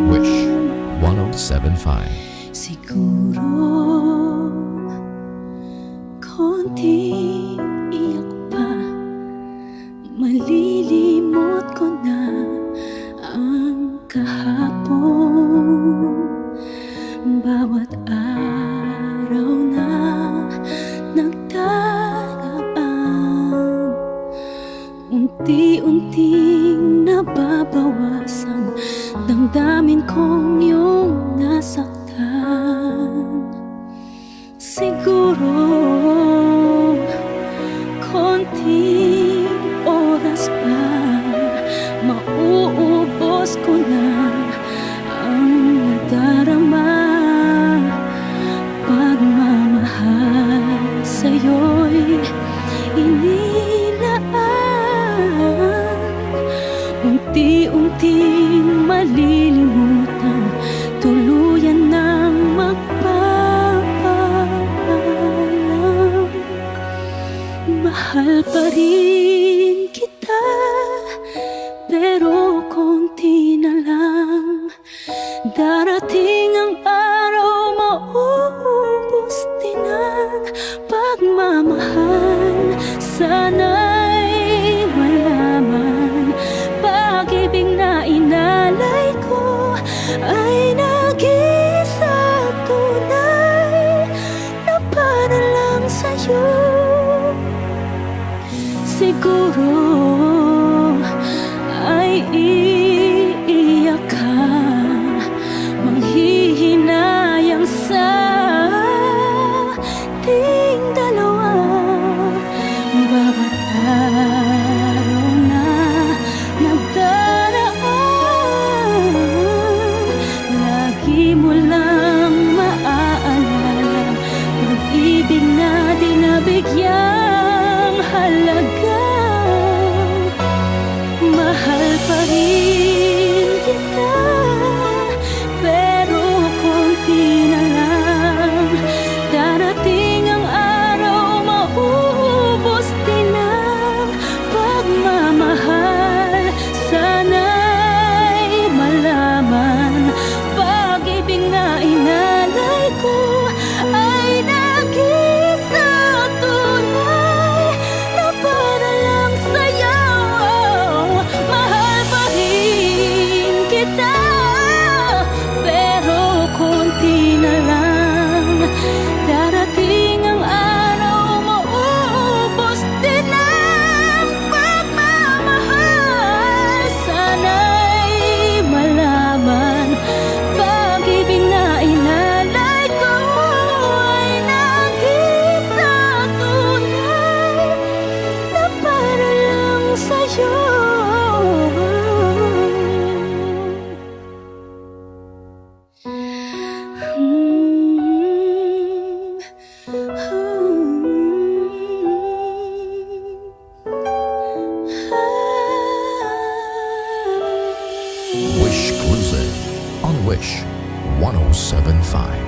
Wish 1075. Siguro konting iyak pa, malilimot ko na ang kahapon. Bawat araw na nagdaraan, unti-unting nababawasan damdamin kong iyong nasaktan. Siguro konting oras pa, mauubos ko na ang nadarama. Pagmamahal sa'yo'y inilaan, unti-unting malilimutan, tuluyan ng magpapaalam. Mahal pa rin kita, pero konti na lang. Darating ang araw, maubos din ang pagmamahal. Sana'y malaman, pag-ibig na inalay ko ay nag-isa tunay na para lang sa'yo. Siguro ay iiyak ka, manghihinayang sa ating dalawa. Bawat araw na nagdaraan, lagi mo lang maaalala, pag-ibig na di nabigyang halaga. Mahal pa rin kita, pero konti na lang. Darating ang araw, mauubos din ang pagmamahal. Sana'y malaman, pag-ibig na inalay ko ay nag-isa tunay na para lang sa'yo. Mahal pa rin kita, pero konti na lang. Darating ang araw, mauubos din ang pagmamahal. Sana'y malaman, pag-ibig na inalay ko ay nag-isa tunay na para lang sa'yo. Wish Exclusive on Wish 1075.